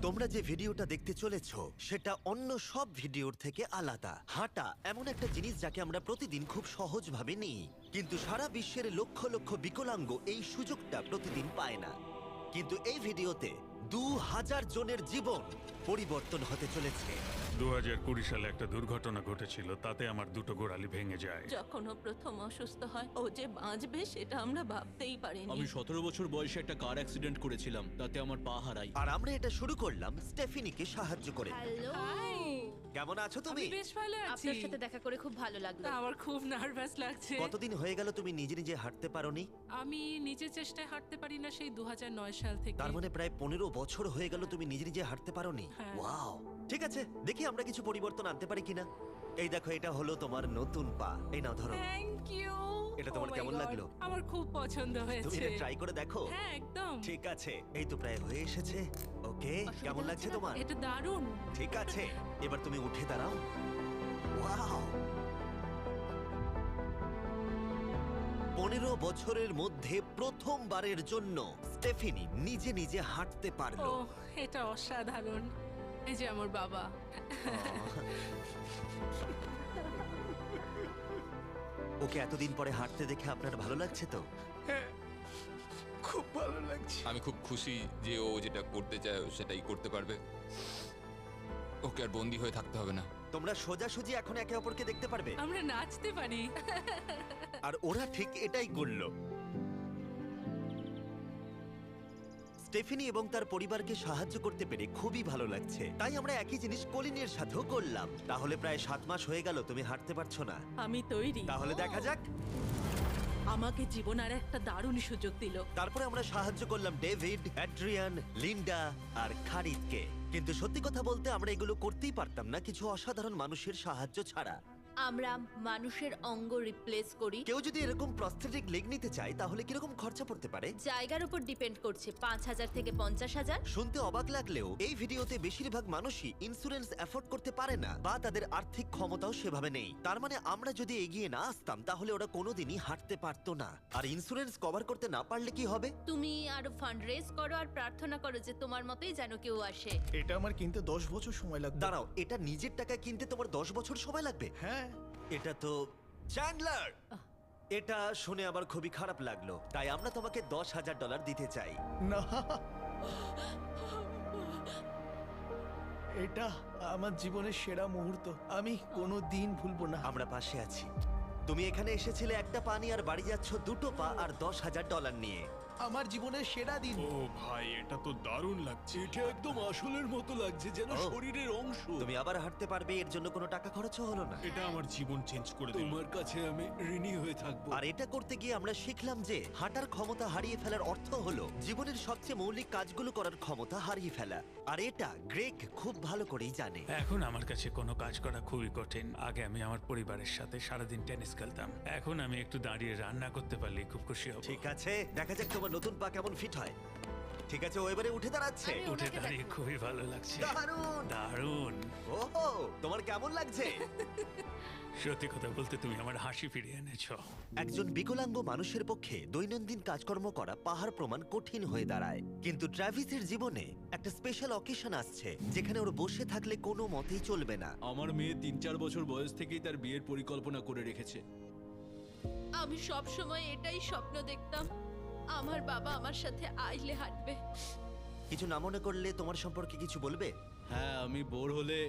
তোমরা যে ভিডিওটা দেখতে চলেছো সেটা অন্য সব ভিডিওর থেকে আলাদা। হাঁটা এমন একটা জিনিস যাকে আমরা প্রতিদিন খুব সহজভাবে নিই, কিন্তু সারা বিশ্বের লক্ষ লক্ষ বিকলাঙ্গ এই সুযোগটা প্রতিদিন পায় না। কিন্তু এই ভিডিওতে 2000 জনের জীবন পরিবর্তন হতে চলেছে। 2020 সালে একটা দুর্ঘটনা ঘটেছিল, তাতে আমার দুটো গোড়ালি ভেঙে যায়। যখন ও প্রথম অসুস্থ হয়, ও যে বাঁচবে সেটা আমরা ভাবতেই পারিনি। আমি 17 বছর বয়সে একটা কার অ্যাক্সিডেন্ট করেছিলাম, তাতে আমার পা হারাই। আর আমরা এটা শুরু করলাম স্টেফিনিকে সাহায্য করে। হ্যালো, কেমন আছো তুমি? আমি বেশ ভালো আছি। আপনার সাথে দেখা করে খুব ভালো লাগলো। আমার খুব নার্ভাস লাগছে। কতদিন হয়ে গেল তুমি নিজে নিজে হাঁটতে পারোনি? আমি নিজের চেষ্টায় হাঁটতে পারি না সেই 2009 সাল থেকে। তার মানে প্রায় 15 বছর হয়ে গেল তুমি নিজে নিজে হাঁটতে পারোনি। হ্যাঁ। ওয়াও, ঠিক আছে, দেখি আমরা কিছু পরিবর্তন আনতে পারি কিনা। এই দেখো, এটা হলো তোমার নতুন পা। এই নাও ধরো। Thank you. এটা তোমার কেমন লাগলো? আমার খুব পছন্দ তুমি হয়েছে। এটা ট্রাই করে দেখো। হ্যাঁ, একদম। ঠিক আছে, এই তো প্রায় হয়ে এসেছে। ওকে, কেমন লাগছে তোমার? এটা দারুণ। ঠিক আছে, এবার তুমি উঠে দাঁড়াও। ওয়াও, 15 বছরের মধ্যে প্রথমবারের জন্য স্টেফিনি নিজে নিজে হাঁটতে ও, পারলো। এটা অসাধারণ। এই যে আমার বাবা। ওকে এতদিন পরে হাঁটতে দেখে আপনার ভালো লাগছে তো? আমি খুব খুশি যে ও যেটা করতে চায় ও সেটাই করতে পারবে। ওকে আর বন্দি হয়ে থাকতে হবে না। তোমরা সোজাসুজি এখন একে অপরকে দেখতে পারবে। আমরা নাচতে পারি। আর ওরা ঠিক এটাই করলো। স্টেফিনি এবং তার পরিবারকে সাহায্য করতে পেরে খুবই ভালো লাগছে। তাই আমরা একই জিনিস কলিনের সাথেও করলাম। তাহলে প্রায় 7 মাস হয়ে গেল তুমি হাঁটতে পারছো না। আমি তৈরি। তাহলে দেখা যাক। আমাকে জীবন আর একটা দারুণ সুযোগ দিল। তারপরে আমরা সাহায্য করলাম ডেভিড, অ্যাড্রিয়ান, লিন্ডা আর খারিদকে। কিন্তু সত্যি কথা বলতে আমরা এগুলো করতেই পারতাম না কিছু অসাধারণ মানুষের সাহায্য ছাড়া। আমরা মানুষের অঙ্গ রিপ্লেস করি। কেউ যদি এরকম প্রস্থেটিক লেগ নিতে চায় তাহলে কিরকম খরচা পড়তে পারে? জায়গার উপর ডিপেন্ড করছে, 5,000 থেকে 50,000। শুনতে অবাক লাগলেও এই ভিডিওতে বেশিরভাগ মানুষই ইন্স্যুরেন্স অ্যাফোর্ড করতে পারে না, বা তাদের আর্থিক ক্ষমতাও সেভাবে নেই। তার মানে আমরা যদি এগিয়ে না আসতাম তাহলে ওরা কোনোদিনই হাঁটতে পারতো না। আর ইন্স্যুরেন্স কভার করতে না পারলে কি হবে? তুমি আরো ফান্ড রেজ করো আর প্রার্থনা করো যে তোমার মতোই যেন কেউ আসে। এটা আমার কিনতে 10 বছর সময় লাগবে। দাঁড়াও, এটা নিজের টাকায় কিনতে তোমার 10 বছর সময় লাগবে? হ্যাঁ, এটা তো চ্যান্ডলার! এটা শুনে আমার খুবই খারাপ লাগলো, তাই আমরা তোমাকে $10,000 দিতে চাই। না, এটা আমার জীবনের সেরা মুহূর্ত। আমি কোনো দিন ভুলবো না। আমরা পাশে আছি। তুমি এখানে এসেছিলে একটা পা নিয়ে আর বাড়ি যাচ্ছ দুটো পা আর $10,000 নিয়ে। আমার জীবনের সেরা দিন। ও ভাই, এটা তো দারুণ লাগছে। এটা একদম আসলের মতো লাগছে, যেন ও। শরীরের অংশ। তুমি আবার হাঁটতে পারবে, এর জন্য কোনো টাকা খরচও হলো না। এটা আমার জীবন চেঞ্জ করে দিল। তোমার কাছে আমি ঋণী হয়ে থাকবো। আর এটা করতে গিয়ে আমরা শিখলাম যে হাঁটার ক্ষমতা হারিয়ে ফেলার অর্থ হলো জীবনের সবচেয়ে মৌলিক কাজগুলো করার ক্ষমতা হারিয়ে ফেলা। আর এটা গ্রেগ খুব ভালো করেই জানে। এখন আমার কাছে কোনো কাজ করা খুবই কঠিন। আগে আমি আমার পরিবারের সাথে সারাদিন টেনিস খেলতাম, এখন আমি একটু দাঁড়িয়ে রান্না করতে পারলে খুব খুশি হব। ঠিক আছে, দেখা যাক তোমার নতুন পা কেমন ফিট হয়। ঠিক আছে, ও এবারে উঠে দাঁড়াচ্ছে। আমি উঠে ওনাকে দাঁড়িয়ে খুবই ভালো লাগছে। দারুণ! দারুণ। ওহো, তোমার কেমন লাগছে? সত্যি কথা বলতে তুমি আমার হাসি ফিরিয়ে এনেছো। একজন বিকলাঙ্গ মানুষের পক্ষে দৈনন্দিন কাজকর্ম করা পাহাড় প্রমাণ কঠিন হয়ে দাঁড়ায়। কিন্তু ট্রাভিসের জীবনে একটা স্পেশাল অকেশন আসছে যেখানে ওর বসে থাকলে কোনো মতেই চলবে না। আমার মেয়ে 3-4 বছর বয়স থেকেই তার বিয়ের পরিকল্পনা করে রেখেছে। আমি সব সময় এটাই স্বপ্ন দেখতাম, আমার বাবা আমার সাথে আইলে হাঁটবে। কিছু না মনে করলে তোমার সম্পর্কে কিছু বলবে? হ্যাঁ, আমি বোর হলে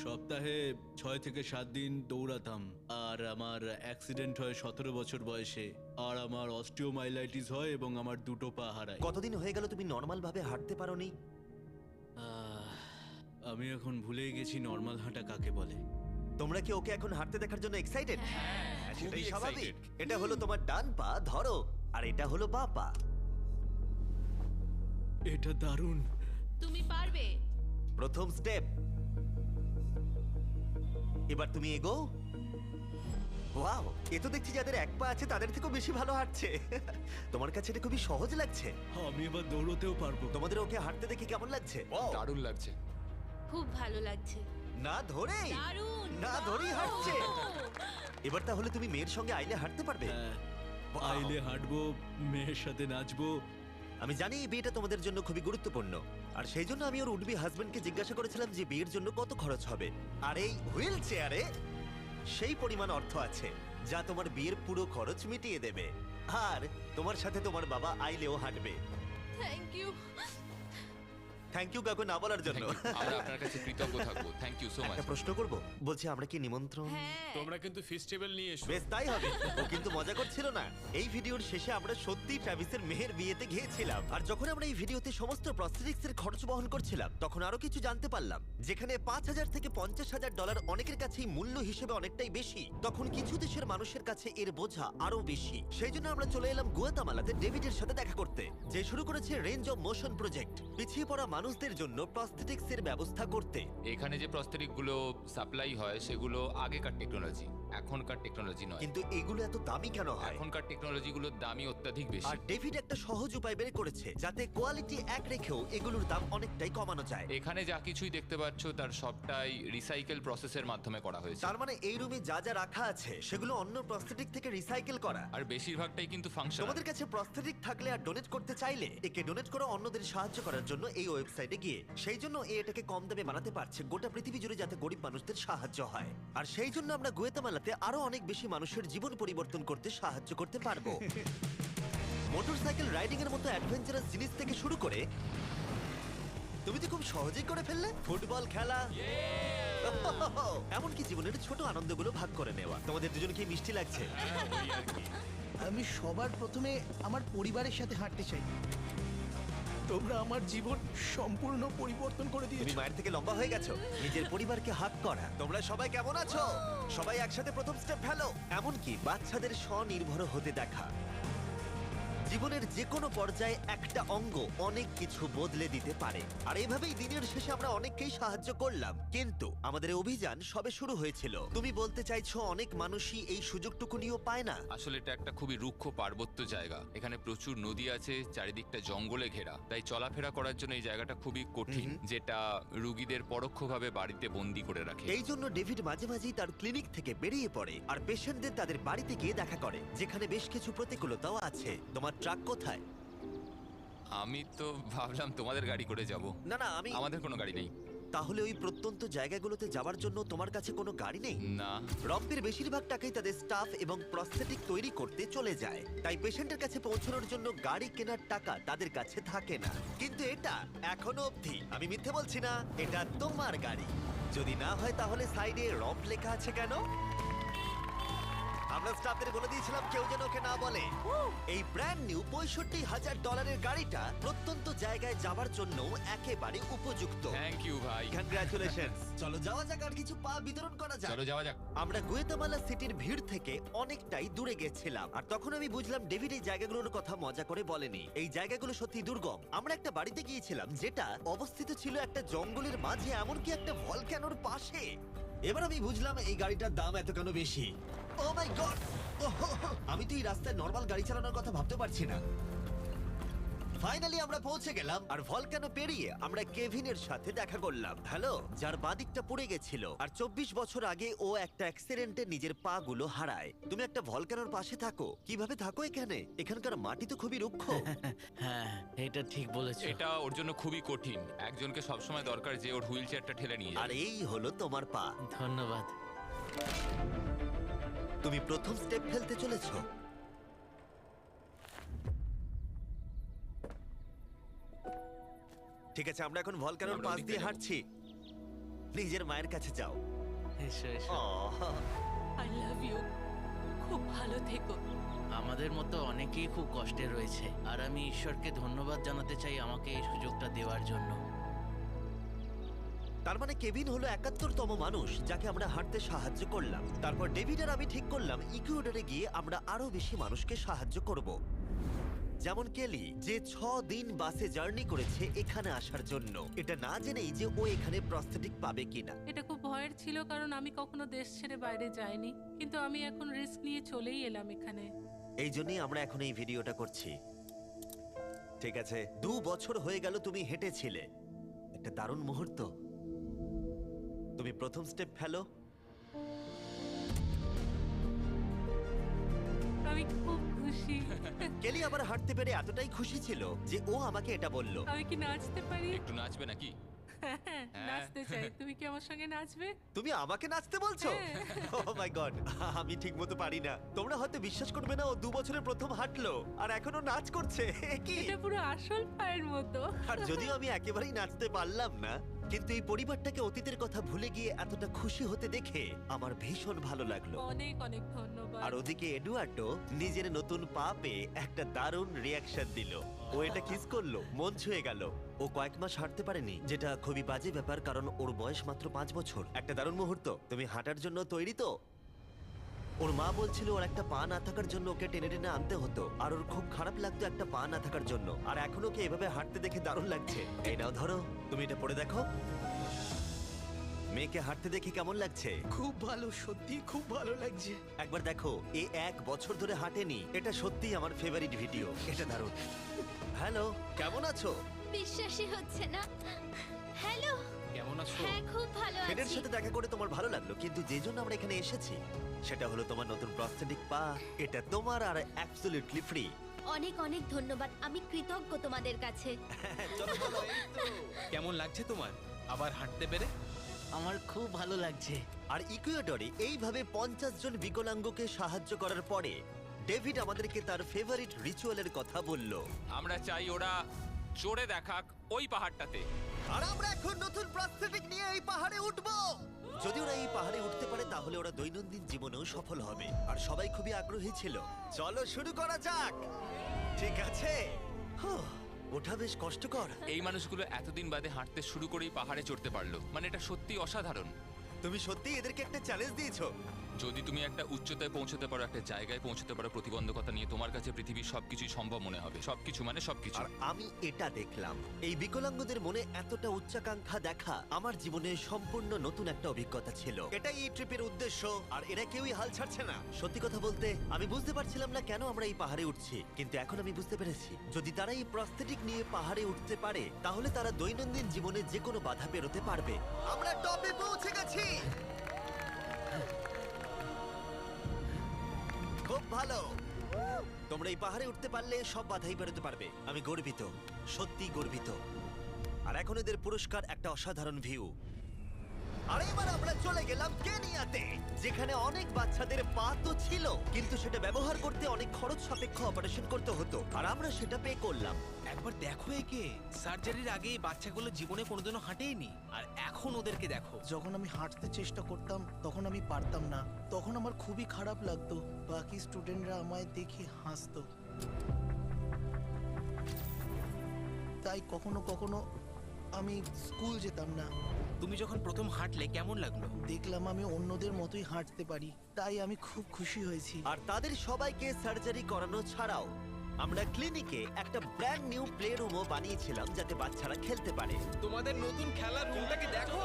সপ্তাহে 6 থেকে 7 দিন দৌড়াতাম। আর আমার অ্যাক্সিডেন্ট হয় 17 বছর বয়সে। আর আমার অস্টিওমাইলাইটিস হয় এবং আমার দুটো পা হারায়। কতদিন হয়ে গেল তুমি নর্মাল ভাবে হাঁটতে পারোনি? আমি এখন ভুলেই গেছি নর্মাল হাঁটা কাকে বলে। তোমরা কি ওকে এখন হাঁটতে দেখার জন্য এক্সাইটেড? সেটাই খুবই স্বাভাবিক। excited। এটা হলো তোমার ডান পা, ধরো, আর এটা হলো বাঁ পা। এটা দারুণ। তুমি পারবে। প্রথম স্টেপ। এবার তুমি এগো। ওয়াও, এ তো দেখছি যাদের এক পা আছে তাদের থেকেও বেশি ভালো হাঁটছে। তোমার কাছে এটা খুবই সহজ লাগছে। আমি এবার দৌড়তেও পারবো। তোমাদের ওকে হাঁটতে দেখে কেমন লাগছে? দারুণ লাগছে। খুব ভালো লাগছে। না ধরেই দারুণ। না ধরেই হাঁটছে। এবার তাহলে তুমি মেয়ের সঙ্গে আইলে হাঁটতে পারবে? হ্যাঁ, Wow! আইলে হাঁটবো, মেয়ের সাথে নাচবো, আমি জানি এই বিয়েটা তোমাদের জন্য খুবই গুরুত্বপূর্ণ, আর সেই জন্য আমি ওর উডবি হাজবেন্ডকে জিজ্ঞাসা করেছিলাম যে বিয়ের জন্য কত খরচ হবে। আর এই হুইল চেয়ারে সেই পরিমাণ অর্থ আছে যা তোমার বিয়ের পুরো খরচ মিটিয়ে দেবে। আর তোমার সাথে তোমার বাবা আইলেও হাঁটবে। Thank you. থ্যাংক ইউ কাকু না বলার জন্য। Thank you. আমরা আপনার কাছে কৃতজ্ঞ থাকবো। Thank you so much. একটা প্রশ্ন করব, বলছি আমরা কি নিমন্ত্রণ? হ্যাঁ, তোমরা কিন্তু ফেস্টিভ্যাল নিয়ে এসো। বেশ তাই হবে। ও কিন্তু মজা করছিল না। এই ভিডিওর শেষে আমরা সত্যি ট্রাভিসের মেহের বিয়েতে গিয়েছিলাম, আর যখন আমরা এই ভিডিওতে সমস্ত প্রস্থেটিক্স এর খরচ বহন করছিলাম তখন আরো কিছু জানতে পারলাম। যেখানে $5,000 থেকে $50,000 অনেকের কাছেই মূল্য হিসেবে অনেকটাই বেশি, তখন কিছু দেশের মানুষের কাছে এর বোঝা আরো বেশি। সেই জন্য আমরা চলে এলাম গুয়াতামালাতে ডেভিডের সাথে দেখা করতে, যে শুরু করেছে রেঞ্জ অফ মোশন প্রজেক্ট, পিছিয়ে পড়া মানুষদের জন্য প্রস্থেটিক্স এর ব্যবস্থা করতে। এখানে যে প্রস্তরিক গুলো সাপ্লাই হয় সেগুলো আগেকার টেকনোলজি, এখনকার টেকনোলজি নয়। কিন্তু এগুলো এত দামি কেন হয়? এখনকার টেকনোলজি গুলোর দামই অত্যাধিক বেশি। আর ডেভিড একটা সহজ উপায় বের করেছে যাতে কোয়ালিটি এক রেখেও এগুলোর দাম অনেকটাই কমানো যায়। এখানে যা কিছুই দেখতে পাচ্ছ তার সবটাই রিসাইকেল প্রসেসের মাধ্যমে করা হয়েছে। তার মানে এই রুমে যা যা রাখা আছে সেগুলো অন্য প্রস্থেটিক থেকে রিসাইকেল করা। আর বেশিরভাগটাই কিন্তু ফাংশন। তোমাদের কাছে প্রস্থেটিক থাকলে আর ডোনেট করতে চাইলে একে ডোনেট করো অন্যদের সাহায্য করার জন্য এই ওয়েবসাইটে গিয়ে। সেই জন্য এটাকে কম দামে বানাতে পারছে গোটা পৃথিবী জুড়ে যাতে গরিব মানুষদের সাহায্য হয়। আর সেই জন্য আমরা গুয়েতামালাতে আরো অনেক বেশি মানুষের জীবন পরিবর্তন করতে সাহায্য করতে পারবো। মোটরসাইকেল রাইডিং এর মতো অ্যাডভেঞ্চারাস জিনিস থেকে শুরু করে তুমি তো খুব সহজেই করে ফেললে, ফুটবল খেলা, এমনকি জীবনের ছোট আনন্দগুলো ভাগ করে নেওয়া। তোমাদের দুজনকে মিষ্টি লাগছে? আমি সবার প্রথমে আমার পরিবারের সাথে হাঁটতে চাই। তোমরা আমার জীবন সম্পূর্ণ পরিবর্তন করে তুমি দিয়েছো। মায়ের থেকে লম্বা হয়ে গেছো। নিজের পরিবারকে হাত করা। তোমরা সবাই কেমন আছো? সবাই একসাথে প্রথম স্টেপ ফেলো। এমনকি বাচ্চাদের স্বনির্ভর হতে দেখা। জীবনের যে কোনো পর্যায়ে একটা অঙ্গ অনেক কিছু বদলে দিতে পারে। আর এইভাবেই দিনের শেষে আমরা অনেককেই সাহায্য করলাম, কিন্তু আমাদের অভিযান সবে শুরু হয়েছিল। তুমি বলতে চাইছো অনেক মানুষই এই সুযোগটুকু নিয়েও পায় না? আসলে এটা একটা খুবই রুক্ষ পার্বত্য জায়গা। এখানে প্রচুর নদী আছে, চারিদিকটা জঙ্গলে ঘেরা, তাই চলাফেরা করার জন্য এই জায়গাটা খুবই কঠিন, যেটা রুগীদের পরোক্ষভাবে বাড়িতে বন্দি করে রাখে। এই জন্য ডেভিড মাঝে মাঝেই তার ক্লিনিক থেকে বেরিয়ে পড়ে আর পেশেন্টদের তাদের বাড়িতে গিয়ে দেখা করে, যেখানে বেশ কিছু প্রতিকূলতাও আছে। তোমার ট্রাক কোথায়? আমি তো ভাবলাম তোমাদের গাড়ি করে যাব। না না, আমাদের কোনো গাড়ি নেই। তাহলে ওই প্রত্যন্ত জায়গাগুলোতে যাওয়ার জন্য তোমার কাছে কোনো গাড়ি নেই? না। রম্পের বেশিরভাগ টাকাই তাদের স্টাফ এবং প্রস্থেটিক তৈরি করতে চলে যায়, তাই পেশেন্টের কাছে পৌঁছানোর জন্য গাড়ি কেনার টাকা তাদের কাছে থাকে না। কিন্তু এটা এখনো অবধি, আমি মিথ্যে বলছি না, এটা তোমার গাড়ি। যদি না হয় তাহলে সাইডে রম্প লেখা আছে কেন? আমরা স্টাফদের বলে দিয়েছিলাম কেউ যেন ওকে না বলে। এই ব্র্যান্ড নিউ $65,000 গাড়িটা প্রত্যন্ত জায়গায় যাওয়ার জন্য একেবারে উপযুক্ত। থ্যাংক ইউ ভাই। কংগ্রাচুলেশনস। চলো যাওয়া যাক আর কিছু পা বিতরণ করা যাক। চলো যাওয়া যাক। আমরা গুয়েতামালা সিটির ভিড় থেকে অনেকটাই দূরে গেছিলাম, আর তখন আমি বুঝলাম ডেভিড এই জায়গাগুলোর কথা মজা করে বলেনি। এই জায়গাগুলো সত্যি দুর্গম। আমরা একটা বাড়িতে গিয়েছিলাম যেটা অবস্থিত ছিল একটা জঙ্গলের মাঝে, এমনকি একটা ভলক্যানোর পাশে। এবার আমি বুঝলাম এই গাড়িটার দাম এত কেন বেশি। ও মাই গড! আমি তো এই রাস্তায় নরমাল গাড়ি চালানোর কথা ভাবতে পারছি না। ফাইনালি আমরা পৌঁছে গেলাম, আর ভলকানো পেরিয়ে আমরা কেভিনের সাথে দেখা করলাম। হ্যালো, যার বাদিকটা পুড়ে গেছিল, আর 24 বছর আগে ও একটা অ্যাক্সিডেন্টে নিজের পা গুলো হারায়। তুমি একটা ভলকানোর পাশে থাকো, কিভাবে থাকো এখানে? এখানকার মাটি তো খুবই রুক্ষ। হ্যাঁ, এটা ঠিক বলেছো। এটা ওর জন্য খুবই কঠিন। একজনকে সবসময় দরকার যে ওর হুইল চেয়ারটা ঠেলে নিয়ে আর যাবে। এই হলো তোমার পা। ধন্যবাদ। তুমি প্রথম স্টেপ ফেলতে চলেছো। ঠিক আছে, আমরা এখন ভলকানোর আমরা পাশ ওদিকে দিয়ে যাবো। হাঁটছি। নিজের মায়ের কাছে যাও। এসো এসো। আহ, আই লাভ ইউ। খুব ভালো থেকো। আমাদের মতো অনেকেই খুব কষ্টে রয়েছে, আর আমি ঈশ্বরকে ধন্যবাদ জানাতে চাই আমাকে এই সুযোগটা দেওয়ার জন্য। তার মানে কেভিন হলো 71তম মানুষ যাকে আমরা হাঁটতে সাহায্য করলাম। তারপর ডেভিড আর আমি ঠিক করলাম ইকুয়েডরে গিয়ে আমরা আরো বেশি মানুষকে সাহায্য করব, যেমন কেলি, যে 6 দিন বাসে জার্নি করেছে এখানে আসার জন্য, এটা না জেনেই যে ও এখানে প্রস্থেটিক পাবে কিনা। এটা খুব ভয়ের ছিল, কারণ আমি কখনো দেশ ছেড়ে বাইরে যাইনি, কিন্তু আমি এখন রিস্ক নিয়ে চলেই এলাম এখানে। এই জন্যই আমরা এখন এই ভিডিওটা করছি। ঠিক আছে, 2 বছর হয়ে গেল তুমি হেঁটেছিলে, একটা দারুণ মুহূর্ত। তুমি প্রথম স্টেপ ফেলো। আমি খুব খুশি। কেলি আবার হাঁটতে পেরে এতটাই খুশি ছিল যে ও আমাকে এটা বলল। আমি কি নাচতে পারি? একটু নাচবে নাকি? নাচতে চাই। তুমি কি আমার সঙ্গে নাচবে? তুমি আমাকে নাচতে বলছো? ও মাই গড, আমি ঠিকমতো পারি না। তোমরা হয়তো বিশ্বাস করবে না, ও 2 বছরের প্রথম হাঁটলো আর এখনো নাচ করছে। এ কি? এটা পুরো আসল পায়ের মতো। আর যদিও আমি একেবারেই নাচতে পারলাম না, কিন্তু এই পরিবারটাকে অতীতের কথা ভুলে গিয়ে এতটা খুশি হতে দেখে আমার ভীষণ ভালো লাগলো। অনেক অনেক ধন্যবাদ। আর ওদিকে এডুয়ার্ডো নিজের নতুন পা পেয়ে একটা দারুণ রিয়াকশন দিল। ও এটা কিস করলো, মন ছুঁয়ে গেল। ও কয়েক মাস হাঁটতে পারেনি, যেটা খুবই বাজে ব্যাপার, কারণ ওর বয়স মাত্র 5 বছর। একটা দারুণ মুহূর্ত। তুমি হাঁটার জন্য তৈরি তো? ওর মা বলছিল ওর একটা পা না থাকার জন্য ওকে টেনে টেনে আনতে হতো, আর ওর খুব খারাপ লাগতো একটা পা না থাকার জন্য। আর এখন ওকে এভাবে হাঁটতে দেখে দারুণ লাগছে। এই নাও ধরো, তুমি এটা পরে দেখো। মেয়েকে হাঁটতে দেখে কেমন লাগছে? খুব ভালো, সত্যি খুব ভালো লাগছে। একবার দেখো, এ 1 বছর ধরে হাঁটেনি। এটা সত্যিই আমার ফেভারিট ভিডিও। এটা দারুণ। হ্যালো, কেমন আছো? বিশ্বাসই হচ্ছে না। হ্যালো, কেমন আছো? হ্যাঁ খুব ভালো ফেডের আছি। সাথে দেখা করে তোমার ভালো লাগলো, কিন্তু যে জন্য আমরা এখানে এসেছি সেটা হলো তোমার নতুন প্রস্থেটিক পা। এটা তোমার আর অ্যাবসলিউটলি ফ্রি। অনেক অনেক ধন্যবাদ, আমি কৃতজ্ঞ তোমাদের কাছে। চলো চলো। কেমন লাগছে তোমার আবার হাঁটতে পেরে? আমার খুব ভালো লাগছে। আর ইকুয়েডরে এইভাবে 50 জন বিকলাঙ্গকে সাহায্য করার পরে ডেভিড আমাদেরকে তার ফেভারিট রিচুয়ালের কথা বলল। আমরা চাই ওরা চড়ে দেখাক ওই পাহাড়টাতে। আর আমরা এখন নতুন প্রস্থেটিক নিয়ে এই পাহাড়ে উঠবো। যদি ওরা এই পাহাড়ে উঠতে পারে তাহলে ওরা দৈনন্দিন জীবনেও সফল হবে। আর সবাই খুবই আগ্রহী ছিল। চলো শুরু করা যাক। ঠিক আছে। হুঁ, ওঠা বেশ কষ্টকর। এই মানুষগুলো এতদিন বাদে হাঁটতে শুরু করেই পাহাড়ে চড়তে পারলো, মানে এটা সত্যি অসাধারণ। তুমি সত্যি এদেরকে একটা চ্যালেঞ্জ দিয়েছো। যদি তুমি একটা উচ্চতায় পৌঁছতে পারো, একটা জায়গায় পৌঁছতে পারো, প্রতিবন্ধকতা নিয়ে তোমার কাছে পৃথিবীর সবকিছুই সম্ভব মনে হবে। সবকিছু মানে সবকিছু। আর আমি এটা দেখলাম, এই বিকলাঙ্গদের মনে এতটা উচ্চাকাঙ্ক্ষা দেখা আমার জীবনে সম্পূর্ণ নতুন একটা অভিজ্ঞতা ছিল। এটাই এই ট্রিপের উদ্দেশ্য, আর এরা কেউই হাল ছাড়ছে না। সত্যি কথা বলতে আমি বুঝতে পারছিলাম না কেন আমরা এই পাহাড়ে উঠছি, কিন্তু এখন আমি বুঝতে পেরেছি যদি তারা এই প্রস্থেটিক নিয়ে পাহাড়ে উঠতে পারে তাহলে তারা দৈনন্দিন জীবনে যে কোনো বাধা পেরোতে পারবে। আমরা টপে পৌঁছে গেছি। খুব ভালো। তোমরা এই পাহাড়ে উঠতে পারলে সব বাধাই বেরোতে পারবে। আমি গর্বিত, সত্যি গর্বিত। আর এখন এদের পুরস্কার একটা অসাধারণ ভিউ। আর এবার আমরা চলে গেলাম কেনিয়াতে, যেখানে অনেক বাচ্চাদের পা তো ছিল, কিন্তু সেটা ব্যবহার করতে অনেক খরচ সাপেক্ষ অপারেশন করতে হতো, আর আমরা সেটা পে করলাম। একবার দেখো একে, সার্জারির আগে এই বাচ্চাগুলো জীবনে কোনোদিনও হাঁটেইনি, আর এখন ওদেরকে দেখো। যখন আমি হাঁটতে চেষ্টা করতাম তখন আমি পারতাম না, তখন আমার খুবই খারাপ লাগতো। বাকি স্টুডেন্টরা আমায় দেখে হাসতো, তাই কখনো কখনো আমি স্কুল যেতাম না। তুমি যখন প্রথম হাঁটলে কেমন লাগলো? দেখলাম আমি অন্যদের মতোই হাঁটতে পারি, তাই আমি খুব খুশি হয়েছি। আর তাদের সবাইকে সার্জারি করানো ছাড়াও আমরা ক্লিনিকে একটা ব্র্যান্ড নিউ প্লে রুমও বানিয়েছিলাম যাতে বাচ্চারা খেলতে পারে। তোমাদের নতুন খেলার রুমটাকে দেখো।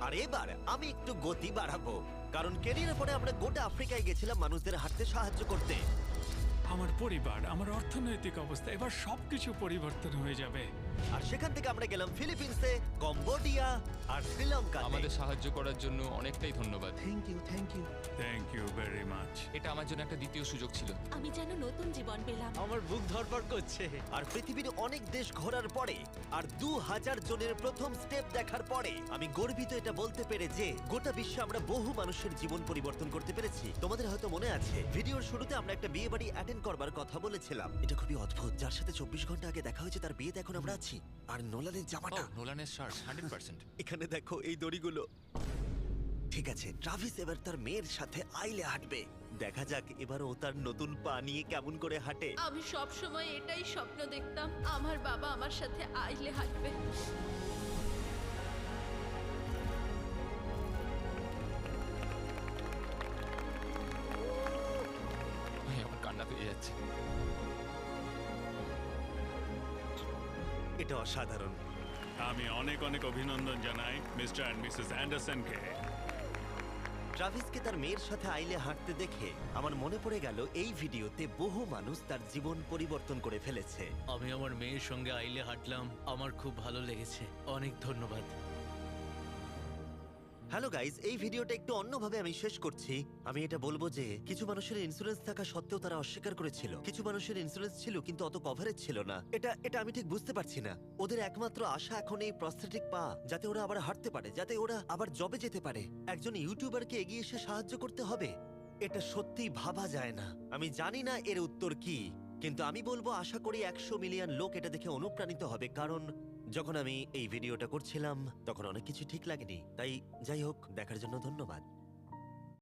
আর এবার আমি একটু গতি বাড়াবো, কারণ কেরিয়ার পরে আমরা গোটা আফ্রিকায় গেছিলাম মানুষদের হাঁটতে সাহায্য করতে। আমার পরিবার, আমার অর্থনৈতিক অবস্থা, এবার সবকিছু পরিবর্তন হয়ে যাবে। আর সেখান থেকে আমরা গেলাম ফিলিপিন্সে, কম্বোডিয়া আর শ্রীলঙ্কা। আমাদের সাহায্য করার জন্য অনেকটাই ধন্যবাদ। Thank you, thank you. Thank you very much. এটা আমার জন্য একটা দ্বিতীয় সুযোগ ছিল। আমি যেন নতুন জীবন পেলাম। আমার বুক ধরপড় করছে। আর পৃথিবীর অনেক দেশ ঘোরার পরে আর 2000 জনের প্রথম স্টেপ দেখার পরে আমি গর্বিত এটা বলতে পেরে যে গোটা বিশ্বে আমরা বহু মানুষের জীবন পরিবর্তন করতে পেরেছি। তোমাদের হয়তো মনে আছে ভিডিওর শুরুতে আমরা একটা বিয়ে বাড়ি অ্যাটেন্ড করবার কথা বলেছিলাম। এটা খুবই অদ্ভুত, যার সাথে 24 ঘন্টা আগে দেখা হয়েছে তার বিয়েতে এখন আমরা আছি। আর নোলানের জামাটা, নোলানের শার্ট 100%। এখানে দেখো এই দড়িগুলো। ঠিক আছে, ট্রাভিস এবার তার মেয়ের সাথে আইলে হাঁটবে। দেখা যাক এবার ও তার নতুন পা নিয়ে কেমন করে হাঁটে। আমি সব সময় এটাই স্বপ্ন দেখতাম, আমার বাবা আমার সাথে আইলে হাঁটবে। আমার কান্না পেয়ে যাচ্ছে। এটা অসাধারণ। আমি অনেক অনেক অভিনন্দন জানাই মিস্টার অ্যান্ড মিসেস অ্যান্ডারসনকে। ট্রাভিসকে তার মেয়ের সাথে আইলে হাঁটতে দেখে আমার মনে পড়ে গেল এই ভিডিওতে বহু মানুষ তার জীবন পরিবর্তন করে ফেলেছে। আমি আমার মেয়ের সঙ্গে আইলে হাঁটলাম, আমার খুব ভালো লেগেছে। অনেক ধন্যবাদ। হ্যালো গাইস, এই ভিডিওটা একটু অন্যভাবে আমি শেষ করছি। আমি এটা বলবো যে কিছু মানুষের ইন্স্যুরেন্স থাকা সত্ত্বেও তারা অস্বীকার করেছিল, কিছু মানুষের ইন্স্যুরেন্স ছিল কিন্তু অত কভারেজ ছিল না। এটা আমি ঠিক বুঝতে পারছি না। ওদের একমাত্র আশা এখন এই প্রস্থেটিক পা, যাতে ওরা আবার হাঁটতে পারে, যাতে ওরা আবার জবে যেতে পারে। একজন ইউটিউবারকে এগিয়ে এসে সাহায্য করতে হবে, এটা সত্যিই ভাবা যায় না। আমি জানি না এর উত্তর কি, কিন্তু আমি বলবো আশা করি 100 মিলিয়ন লোক এটা দেখে অনুপ্রাণিত হবে, কারণ যখন আমি এই ভিডিওটা করছিলাম তখন অনেক কিছু ঠিক লাগেনি। তাই যাই হোক, দেখার জন্য ধন্যবাদ।